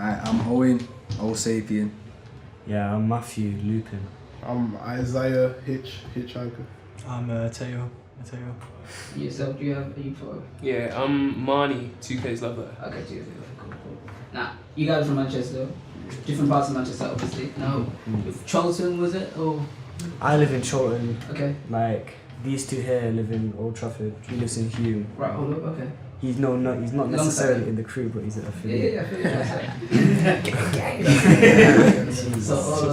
I'm Owen, Old Sapien. Yeah, I'm Matthew Lupin. I'm Isaiah Hitchhiker. I'm Teo. Yourself, do you have a photo? Yeah, I'm Marnie, 2K's lover. Okay, 2K, cool. Now, you guys are from Manchester, different parts of Manchester, obviously. Now, Charlton, was it? Or I live in Chorlton. okay. Like, these two here live in Old Trafford. He lives in Hume. Right, hold up, okay. He's not necessarily in the crew, but he's an affiliate. Yeah, I feel you. So, all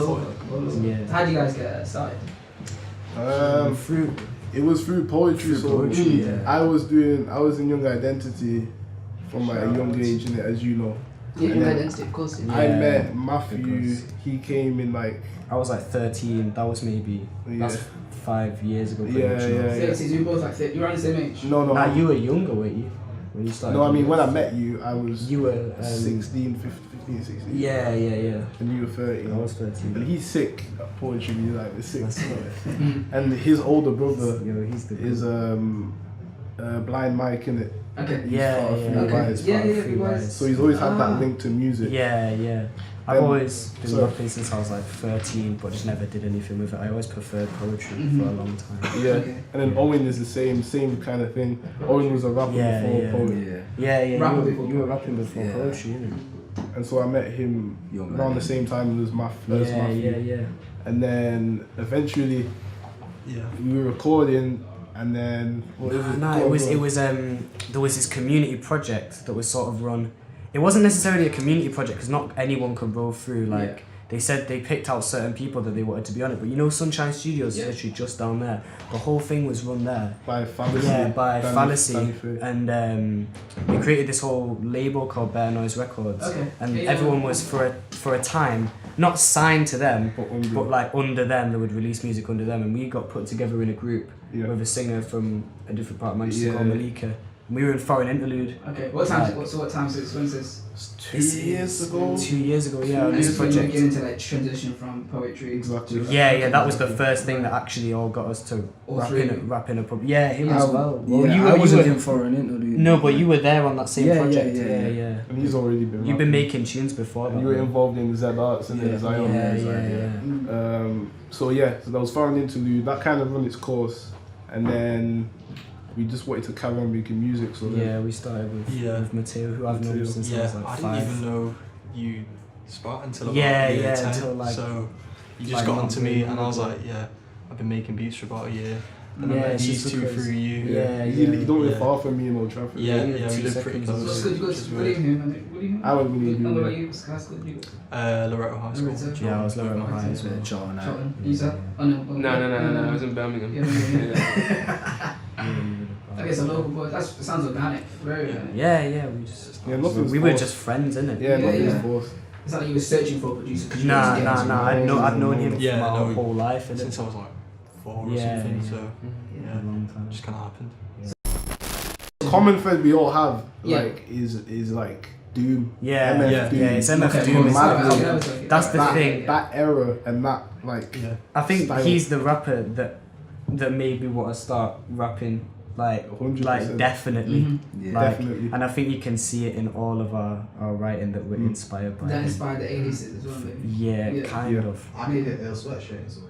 over. Yeah. How do you guys get started? It was through poetry. Yeah. I was in Young Identity from a young age, innit, as you know. Yeah, And Young then Identity, of course. Yeah. I met Matthew. He came in like I was like 13. That was maybe that's 5 years ago. Yeah. So you both like you're around the same age. No. Nah, you were younger, weren't you? When you started. No, I mean when I met you, I was You were 16, 15, 16. Yeah. And you were 30. I was 13. And he's sick at poetry. He's like the sick. That's right. And his older brother He's the is Blind Mike, innit? Okay. Yeah. So he's always had that link to music. Yeah. I've always been sorry. rapping since I was like 13, but just never did anything with it. I always preferred poetry for a long time. Yeah, Okay. and then Owen is the same kind of thing. Owen was a rapper before poet, Yeah. Rapper You before were rapping before poetry, innit? and so I met him Young around man. the same time as Matthew. Yeah. And then eventually we were recording, and then There was this community project that was sort of run. It wasn't necessarily a community project because not anyone could roll through. Like they said, they picked out certain people that they wanted to be on it. But you know, Sunshine Studios is literally just down there. The whole thing was run there. by Fallacy. Yeah, by Danny Fallacy, Faye. and we created this whole label called Bare Noise Records. Okay. And Yeah. everyone was for a time not signed to them, but like under them, they would release music under them. And we got put together in a group with a singer from a different part of Manchester called Malika. And we were in Foreign Interlude. Okay. What time? What time since? When's this? 2 years ago. 2 years ago, yeah. On And this it's when you project. get into like transition from poetry. Exactly. Yeah, that was the first thing that actually all got us to All three. rap in a pub. Yeah, him as well. I wasn't in for an interlude. No, but you were there on that same Yeah, project. yeah. And he's already been. You've been rapping. making tunes before that. And you were involved in Z Arts and then Zion. Yeah. So that was Foreign Interlude. That kind of run its course, and then we just wanted to carry on making music. So then We started with Mateo, who I've known since I was like I 5. didn't even know you spot until about Yeah, year 10. until, like, so you just like got onto me, months and I was ago. like, I've been making beats for about a year. And Yeah, I met it's these just two because- through you. You don't live far from me in Old Trafford. Yeah, Yeah, we 2 live pretty seconds. close. What's good? which is What do weird. you mean? I went really And what good. about you? What school did you go? Loretto High School. Loretto. Yeah, I was Loretto High as well. Charlton. Charlton. You said? Oh no. No, I was in Birmingham. Okay, so local boys. That sounds organic. Very organic. Yeah, we just nothing's we were forced. just friends, innit? Yeah, nothing's yeah. forced. It's not like you were searching for a producer. 'cause you Nah. just get into it. I've known him Yeah, for my no, whole life, innit? Since I was like 4 or Yeah, something, yeah. so A long time. just kind of happened. Common thread we all have Yeah. is like Doom. Yeah, MF Doom. it's MF Okay, Doom. cool. Mad Okay, Doom. okay. That's the that, thing. That era and that like I think style. he's the rapper that made me want to start rapping. Like 100%. definitely. Mhm. Like, Definitely. and I think you can see it in all of our writing that we're inspired by. That him. inspired the 80s as well, maybe. Yeah, kind Yeah. of. I need a sweatshirt as well.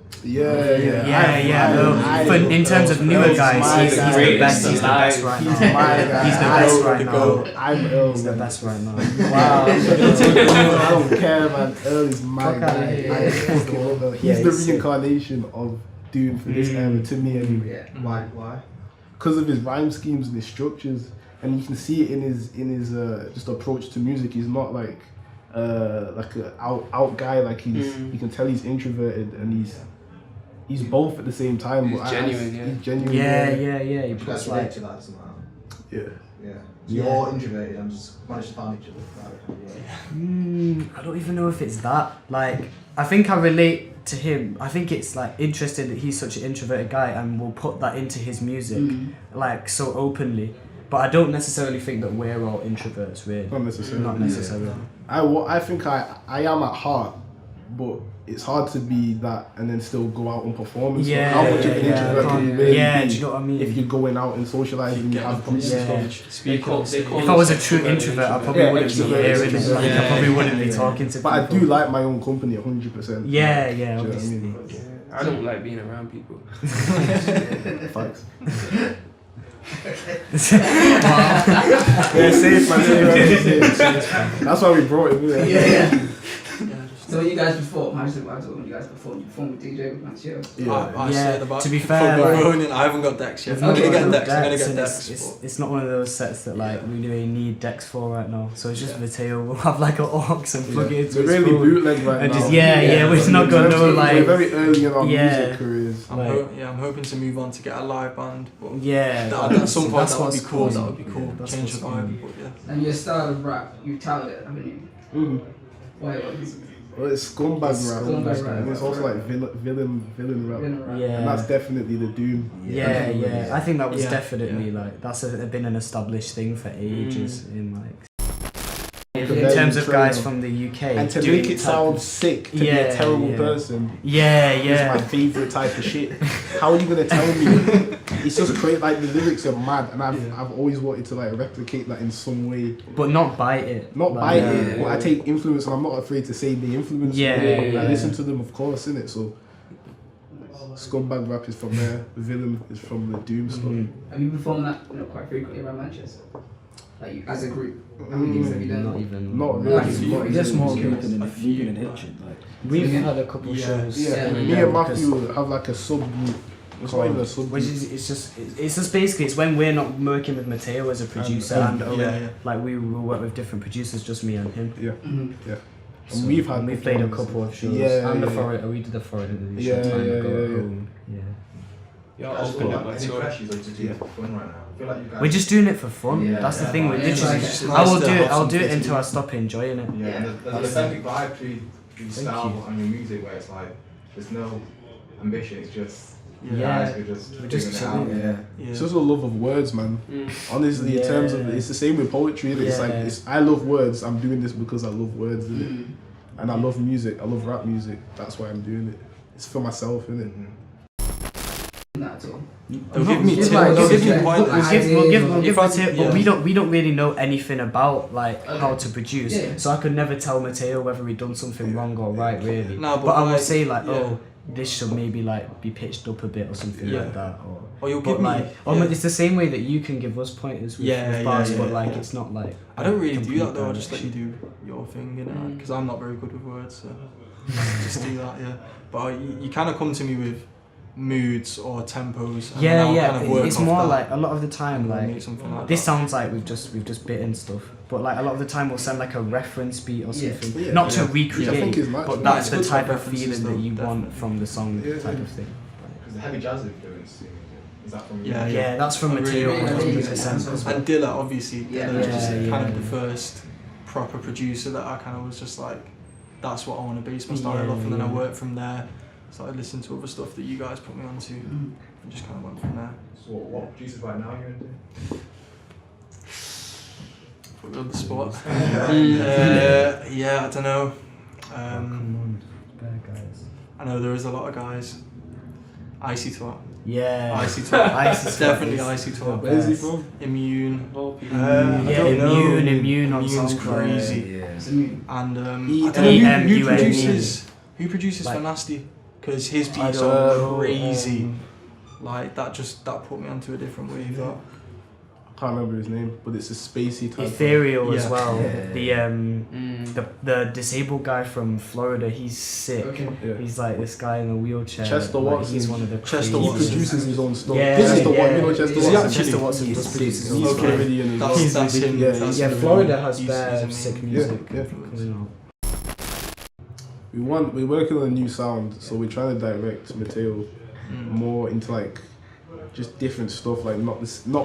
In terms of newer guys, he's the greatest best. He's the best right He's now. my guy. He's the best right now. I'm Earl. He's the man. best right now. Wow. I don't care, man. Earl is my Fuck outta guy. here. I fucking love Earl. He's Yeah, the he's sick. reincarnation of Doom for this era, to me anyway. Yeah. Why? Because of his rhyme schemes and his structures, and you can see it in his just approach to music. He's not like a out guy. Like you can tell he's introverted and he's both at the same time. He's but genuine, yeah. He's genuine. Yeah. He You guys puts relate like to that somehow. Yeah. Yeah. Yeah. You're introverted and just managed to find each other. I don't even know if it's that. Like, I think I relate to him. I think it's like interesting that he's such an introverted guy and will put that into his music, like so openly. But I don't necessarily think that we're all introverts. Really, Not necessarily. Not necessarily. I think I am at heart, but it's hard to be that and then still go out and perform and Yeah, stuff. How much of an introvert can you really yeah, be do you know what I mean? if you're going out and socialising and you have groups and Yeah. stuff? Speak up. If I was a true introvert, I probably Yeah, wouldn't be extrovert, hearing it. extrovert. Like, I Yeah, probably yeah, wouldn't be yeah. talking to people. But I do like my own company 100%. Yeah, yeah, Do you know what I obviously. mean? Yeah, I don't like being around people. Facts. Wow. Yeah, safe, man. That's why we brought him here. Yeah. Yeah, So when you guys perform, how does it work? When you guys perform, you perform with DJ with Mateo. Yeah. I Yeah, say the back. to be for fair, the like- running, I haven't got decks yet. We've I'm not gonna got get no decks. I'm gonna decks, get and decks. it's not one of those sets that like we really need decks for right now. So it's just Mateo will have like an aux and plug it into We're his really phone. bootleg right And now. just yeah, we're not got no We're like very early in our Yeah. music careers. I'm, Like- I'm hoping to move on to get a live band. But yeah. at some point that's that would what's be cool. cool. That would be cool. Yeah, that's Change what's the cool. vibe. But yeah. And your style of rap, you've touted it, haven't you? Mm-hmm. Why? What is it? Well, it's scumbag rap, Scumbag rap. and it's also like villain rap, Villain rap. Yeah. and that's definitely the doom. Yeah, yeah. I think that was Yeah, definitely yeah. like that's been an established thing for ages in like in Very terms of guys true. from the UK. And to doing make it type sound of- sick, to be Yeah, a terrible yeah. person, yeah, is yeah. my favorite type of shit. How are you gonna tell me? It's just crazy. Like the lyrics are mad, and I've always wanted to like replicate that in some way. But not bite it. Not Like, by yeah, it, but yeah. I take influence, and I'm not afraid to say the influence. Yeah, I yeah. listen to them, of course, innit? So scumbag rap is from there. Villain is from the doom stuff. Mhm. Have you performed that quite frequently around Manchester? Like you, as a group? How many gigs have you done? Not even. Not Like, really. what It gets more Yeah. people than if you're gonna itch it. Like, We've Yeah. had a couple Yeah. shows. Yeah, Yeah. me and Matthew have like a subgroup. It's not even a subgroup. Which is it's just basically it's when we're not working with Mateo as a producer and Owen, yeah. like we will work with different producers, just me and him. Yeah, Mhm. yeah. So, And we've had we've played a performances. couple of shows. Yeah, and the yeah. Florida, we did the Florida interview Yeah, show time yeah, ago yeah, at yeah. home. Yeah. Yeah, Guys, open up my any tour. flashes or just Yeah. fun right now? I feel like you guys. We're just doing it for fun. Yeah. That's the Yeah, thing. We're yeah, literally. it's just I nice will to do it. have I'll do something it to until do. I stop enjoying it. Yeah, and there's That's a certain vibe to your style and your music where it's like there's no ambition. It's just you Yeah. guys are just We're just figuring it out. chilling. Yeah. Yeah. It's just a love of words, man. Honestly, in terms of Yeah. it's the same with poetry. It's like Yeah. I love words. I'm doing this because I love words, innit? Mhm. And I love music. I love rap music. That's why I'm doing it. It's for myself, innit? Not at all. They'll give me Just tips. like- They'll give yeah. me We'll pointers. give If I- Mateo, but yeah. we don't really know anything about like Okay. how to produce. Yeah. So I could never tell Mateo whether he done something wrong or right, really. No, but I will like, say like, yeah. oh, this should maybe like be pitched up a bit or something Yeah. like that. Or you'll But give me. like, yeah. it's the same way that you can give us pointers with, Yeah, with bars, yeah, but yeah, like yeah. it's not like. I don't really do complete that though. I just let you direction. do your thing, you know, Mm. because I'm not very good with words. So just do that, yeah. But you kind of come to me with moods or tempos. And then Yeah, I'll yeah. Kind of work It's off more that like a lot of the time, and then like make something like this that. sounds like we've just bitten stuff, but like a lot of the time we'll send like a reference beat or Yeah. something, Yeah. not to Yeah. Which I think recreate, is natural. but that's It's the good to type have of references feeling that though, you want definitely. from the song, Yeah. type of thing. Because the heavy jazz influence is that from you? Yeah, Yeah, that's from I really Material, agree. 100%. as well. And Dilla, obviously, Yeah. Dilla was just Yeah, kind of yeah. the first proper producer that I kind of was just like, that's what I want to base my style Yeah, off, and then I yeah. worked from there. Started listening to other stuff that you guys put me onto, Mhm. and just kind of went from there. So what producers right now you're into? Put me on the spot. Yeah, I don't know. Come on, bad guys. I know there is a lot of guys. Icy Twat. Yeah. Icy Twat. Icy Twat Definitely is Icy the Twat. Where's he best. from? Immune. Of all people. I Yeah, don't know. Immune on Immune's SoundCloud. crazy. Yeah. It's a new. And I don't E- know who EMUNE. produces Like- for Nasty, because his I beats don't are know, crazy. Like that put me onto a different wave. That. I can't remember his name, but it's a spacey type. Ethereal as Yeah. well. Yeah. The disabled guy from Florida, he's sick. Okay. Yeah. He's like this guy in a wheelchair. Chester like, Watson. He's one of the Chester He Watson. produces his own stuff. Yeah, Chester yeah. Watson, you know Chester Is he Watson? actually? Chester Watson He's does produce his sick. own He's stuff. Okay. Floridian as well. That's him. Yeah, That's Yeah, him. Florida has He's bare amazing. sick music. Yeah. coming out. We're working on a new sound, so we're trying to direct Mateo Mm. more into like just different stuff, like not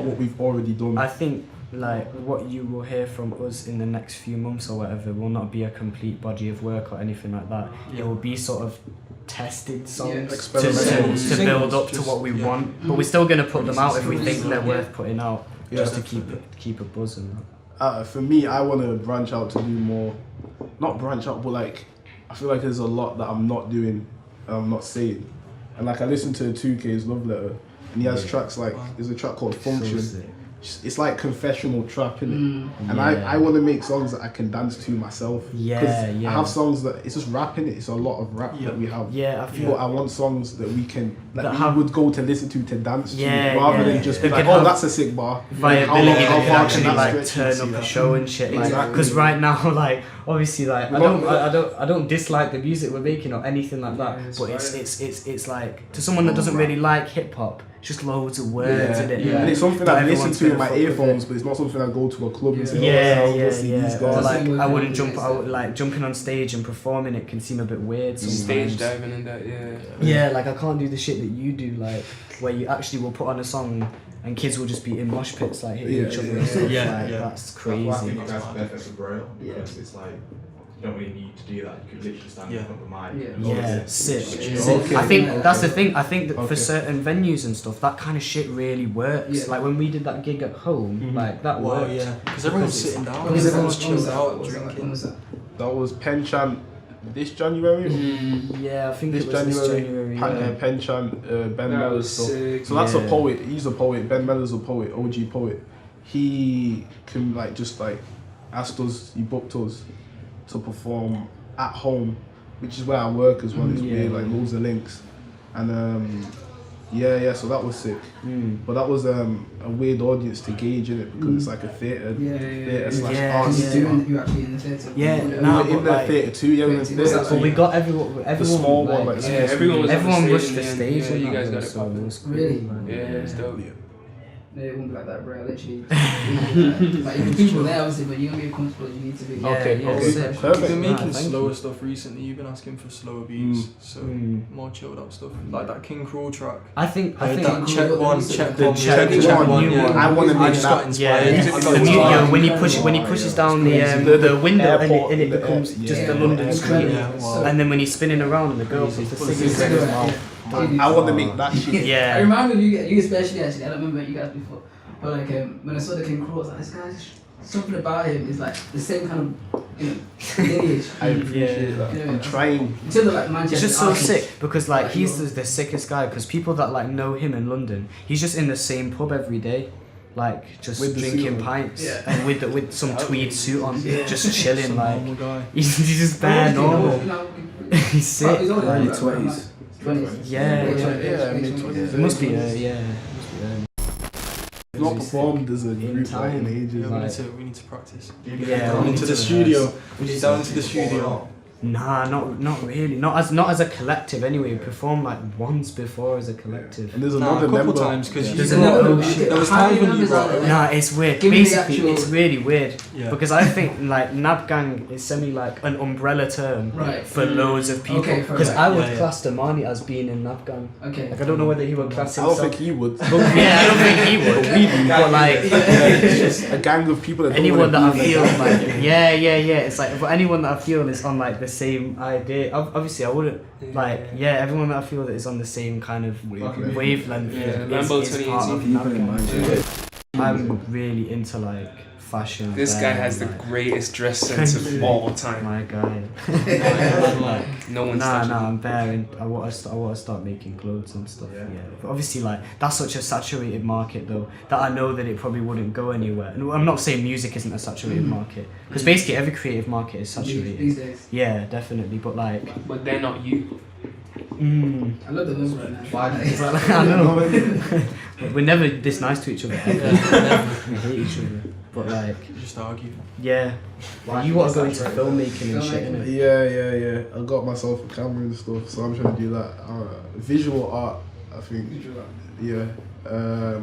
what we've already done. I think like what you will hear from us in the next few months or whatever will not be a complete body of work or anything like that. Yeah. It will be sort of tested songs Yeah. to Experimental. build up to Just- what we yeah. want, but we're still gonna put them out if we think they're Yeah. worth putting out, Yeah. just to keep a buzz and that. For me, I want to branch out to do more, not branch out, but like I feel like there's a lot that I'm not doing, I'm not saying. And like I listened to 2K's Love Letter, and he has tracks like, there's a track called Function. It's like confessional trap, innit? And I want to make songs that I can dance to myself. I have songs that it's just rapping. It's a lot of rap that we have. I feel. But I want songs that we can would go to listen to dance to, rather than just be They like, can oh, have that's a sick bar. Viability How that far can can actually that like stretch? turn up a show and shit. Like, Exactly. because right now, like obviously, like I don't dislike the music we're making or anything like that. But it's like to someone that doesn't really like hip hop. Just loads of words in it. And it's something I listen to in my earphones, but it's not something I go to a club and say, these Or guys. like I wouldn't jump. I would, like jumping on stage and performing it can seem a bit weird sometimes. Stage diving and that, Yeah, like I can't do the shit that you do, like where you actually will put on a song and kids will just be in mosh pits, like hitting each other and stuff. That's crazy. That's why I think that's perfect for Braille, because it's like, you don't really need to do that. You could literally stand in front of the mic. Sick. I think that's the thing. I think that for certain venues and stuff, that kind of shit really works. Like when we did that gig at home, like that worked. Because everyone's sitting down. Because Everyone's everyone's chilled out, When drinking. was that? That was Penchant this January. Yeah, I think This it was this January. Penchant, Ben That Mellor's was stuff. sick. So that's a poet. He's a poet. Ben Mellor's a poet, OG poet. He can like just like asked us. He booked us to perform at home, which is where I work as well. It's weird, like loads of links, and so that was sick. But that was a weird audience to gauge in it because it's like a theatre slash art. You actually in the theatre. In the theatre too. Yeah, in the theatre. But we got everyone. The small one, like Everyone was everyone on rushed the the stage. stage. Yeah, you guys and got that, it so popping. it was cool, Really? man. Yeah, it's dope. No, it won't be like that, bro. Literally. Like, you people there, obviously, but you're gonna be comfortable. You need to be. Okay, You've perfect. been making thank slower you. stuff recently. You've been asking for slower beats, so more chilled out stuff, like that King Cruel track. I think That King check Cruel- one, the check check one, check check one, one. new Yeah, one. I want to I make just got that. inspired. when he pushes down the window and it becomes just the London screen, Yeah, and then when he's spinning around and the girl puts the cigarette in his mouth. I want to make that shit. I Yeah. remember you especially actually. I don't remember you guys before, but like when I saw the King Cruel, I was like, this guy's something about him is like the same kind of lineage. I appreciate that. I'm trying. In terms of like Manchester, It's just so artists. sick because like he's the sickest guy because people that like know him in London, he's just in the same pub every day, like just With the drinking suit on. pints Yeah. and with some tweed suit on, just chilling like Normal guy. he's just bare normal. He's sick. He's older, Early right? 20s. 20s. Yeah, mid-20s. It must be yeah. Must be Not performed as a group like in time. ages. Yeah, we need to practice. Yeah, Down we into need the to studio. Down into the studio. Nah, not really. Not as a collective anyway. We performed like once before as a collective. And there's Nah, another a couple member. times because There's you another- brought it. There was times when you brought it. Nah, it's weird. Give me the Basically, actual- it's really weird Yeah. because I think like Nabb Gang is semi like an umbrella term Right. for loads of people. Okay, fair Because enough. I would Yeah, yeah. class Damani as being in Nabb Gang. Okay. Like I don't know whether he would class I don't himself. think he would. Yeah, I don't think he would. But like It's just a gang of people that don't anyone that I wanna be feel like that. like it's like but anyone that I feel is on like the same idea. Obviously, I wouldn't like everyone that I feel that is on the same kind of wavelength is part of Keep it in Nabb mind. Gang. I'm really into like fashion. This guy has the like, greatest dress sense of all time. my guy. No one's Nah, touching him. I'm bearing. I want to start making clothes and stuff. Yeah. But obviously, like that's such a saturated market though that I know that it probably wouldn't go anywhere. And I'm not saying music isn't a saturated market because basically every creative market is saturated. These days. Yeah, definitely. But like, But they're not you. I love the number right now. I know. We're never this nice to each other. We hate each other. But like, Just argue. yeah. You want to go into filmmaking and shit, innit? Yeah. I got myself a camera and stuff, so I'm trying to do that. Visual art, I think. Yeah.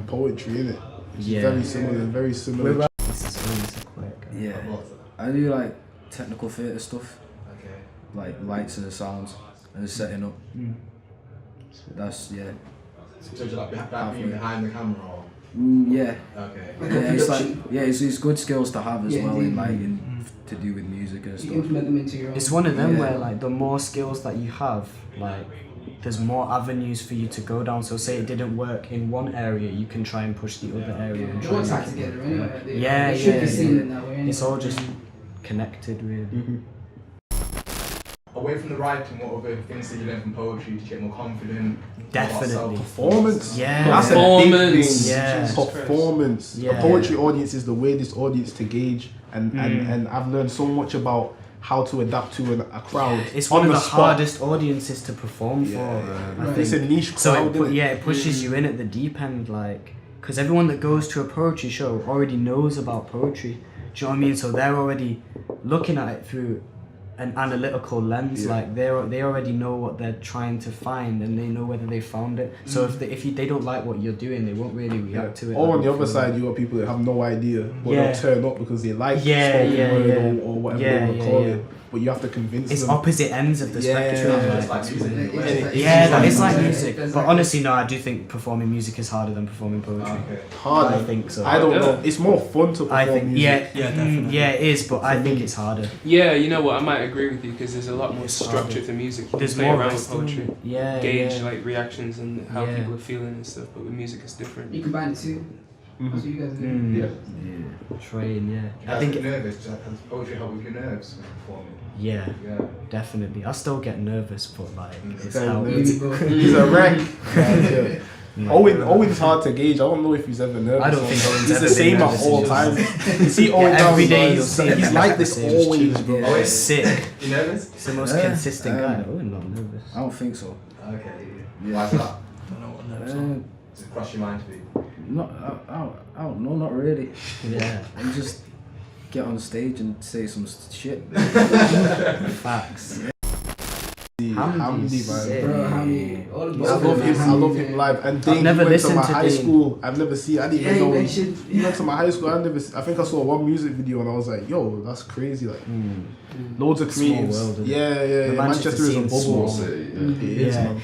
Poetry, innit? Yeah. Very similar. We're this is really so quick. Yeah. I do like technical theatre stuff, Okay. like lights and sounds and setting up. That's So like that being behind the camera or? yeah. Okay. Yeah, it's like it's good skills to have as Yeah, well indeed. in like to do with music and You stuff. implement them into your own. It's one of them Yeah. where like the more skills that you have, like there's more avenues for you to go down. So say it didn't work in one area, you can try and push the other area and It try works and out together anyway. Yeah, It should yeah, be seen yeah. in that way. It's all just connected really. away from the writing, what other things did you learn from poetry to get more confident? Definitely. Performance. Yeah. That's a big Performance. thing. Yeah. Performance. Yeah. A poetry audience is the way this audience to gauge, and I've learned so much about how to adapt to a crowd. It's one of the spot. hardest audiences to perform for. I think. It's a niche crowd. So innit? it pushes you in at the deep end, like, because everyone that goes to a poetry show already knows about poetry. Do you know what I mean? So they're already looking at it through an analytical lens. Like they already know what they're trying to find, and they know whether they found it. So if they don't like what you're doing, they won't really react to it. Or on the other side, you got people that have no idea, but they'll turn up because they like spoken word or whatever they want to call it. But you have to convince them. It's opposite ends of the spectrum. It's like music. That is like music. But honestly, no, I do think performing music is harder than performing poetry. Okay. Harder. I think so. I don't know. It's more fun to perform I think, music. definitely. Yeah, it is, but I think it's harder. Yeah, you know what? I might agree with you because there's a lot more It's structure harder. to music. You There's play more around with resting. poetry, Yeah, gauge yeah. like reactions and how Yeah. people are feeling and stuff. But with music, it's different. You combine the two. That's what you guys do. Yeah. Train, yeah. I I think get nervous. Does poetry help with your nerves when performing? yeah, Yeah. definitely. I still get nervous, but like it's Kind of helped. nervous. He's a wreck. Owen's hard to gauge. I don't know if he's ever nervous. I don't think Owen's he's ever the been same at nervous all in his times. life. You see Owen Every down, day man, you'll see him. he's like this Same as always, Tuesday. bro. Yeah, it's sick. You nervous? It's the most consistent guy. Owen's not nervous. I don't think so. Okay. Why's that? Don't know what nerves are. Does it cross your mind to be? Not, I don't know, not really. Yeah, I just get on stage and say some shit. facts. Hamdi, sick. man. Bro, how many? All the I love him live. And Dane, never he went to listened my to high Dane. school. I've never seen. I didn't Yeah, even you know. mentioned. He went to my high school. I think I saw one music video and I was like, yo, that's crazy. Like, loads of Small creatives. world, isn't it? Yeah. The Manchester is a scene's bubble. small. It is, Yeah. man.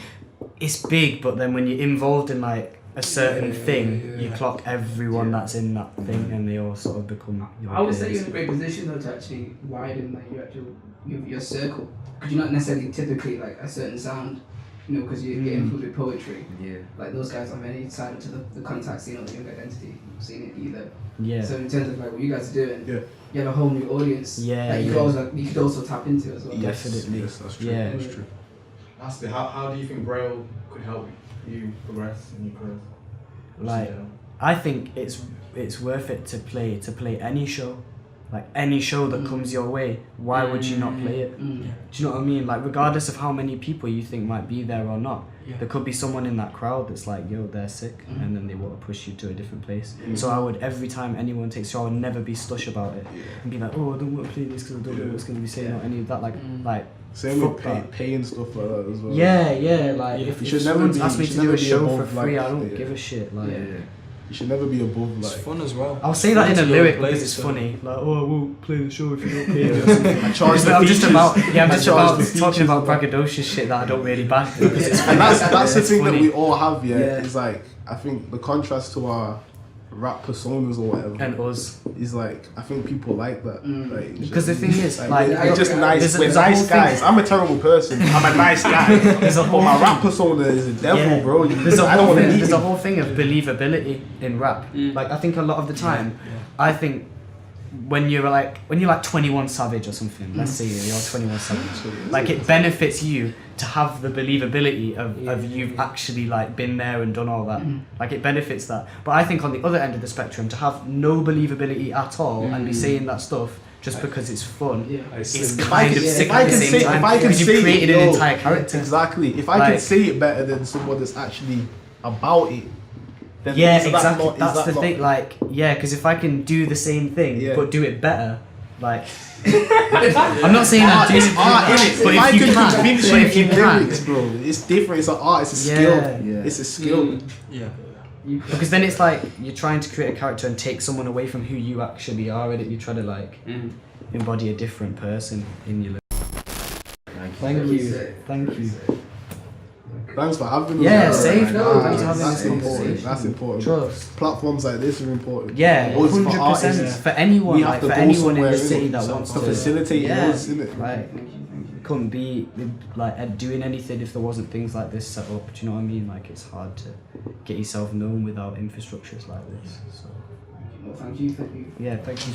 It's big, but then when you're involved in like a certain thing, you clock everyone that's in that thing, and they all sort of become your I would say peers. you're in a great position though to actually widen like your circle, because you're not necessarily typically like a certain sound, you know, because you get influenced with poetry. Yeah. Like those guys have any side to the contact scene or the young identity scene it either. Yeah. So in terms of like what you guys are doing, Yeah. you have a whole new audience. Yeah, That you yeah. could also you could also tap into as well. Definitely. Yes, that's true. Yeah. That's true. Lastly, how do you think Braille could help you progress in your career? Like, I think it's worth it to play any show, like any show that comes your way. Why would you not play it? Mm. Do you know what I mean? Like, regardless of how many people you think might be there or not, Yeah. there could be someone in that crowd that's like, yo, they're sick, and then they want to push you to a different place. So I would, every time anyone takes a show, I would never be stush about it and be like, oh, I don't want to play this because I don't know what's going to be saying or any of that. Like, Same fuck with that. pay and stuff like that as well. Yeah, like if You should if never someone's be- asked me you to should do a never be show for above, free, like, I don't yeah. give a shit. Like, You should never be above It's like. fun as well. I'll say that in a It's your lyric place, because it's so- funny. Like, oh, I won't play the show if you don't pay me or something. I charge the I'm just features. about, yeah, I'm I just charge about the talking features about about- braggadocious shit that I don't really back because it's funny. And that's the It's thing that funny. we all have, yeah. Yeah. It's like I think the contrast to our rap personas or whatever And us. is like I think people like that. Like, Because the thing is, like, we're just there's nice. a- We're there's a nice whole thing- guys. I'm a terrible person. I'm a nice guy. There's a But whole my thing- rap persona is a devil, Yeah. bro. There's a I don't whole want to thing. meet There's a him. whole thing of believability in rap. Like I think a lot of the time, I think when you're like 21 Savage or something. Let's say you're 21 Savage. Like it benefits you to have the believability of you've actually like been there and done all that. Like it benefits that. But I think on the other end of the spectrum, to have no believability at all and be saying that stuff just because it's fun, Yeah. it's If I kind can- of sick if I at the can same say- time. if I can because say you've it, created an yo, entire character. Exactly. If I can Like- say it better than someone that's actually about it, then Yeah, is that exactly. not- is That's that the not- thing. Like, yeah, because if I can do the same thing Yeah. but do it better, like, I'm not saying I do It's it, art, innit? but If I if you can can, convince but you if you in can, lyrics, bro, it's different. It's an art. It's a skill. Yeah. It's a skill. Yeah. because then it's like you're trying to create a character and take someone away from who you actually are. In it, you try to like embody a different person in your. Thank you. Thanks for having me. Yeah, man. safe. No, Thanks for having That's this important. conversation. That's important. Trust. Platforms like this are important. Yeah, Us for 100%. artists, For anyone, we have like to for go anyone in somewhere, the city innit? that wants to to facilitate yeah, us, innit? like couldn't be like doing anything if there wasn't things like this set up. Do you know what I mean? Like it's hard to get yourself known without infrastructures like this. So Well, thank you. yeah, thank you.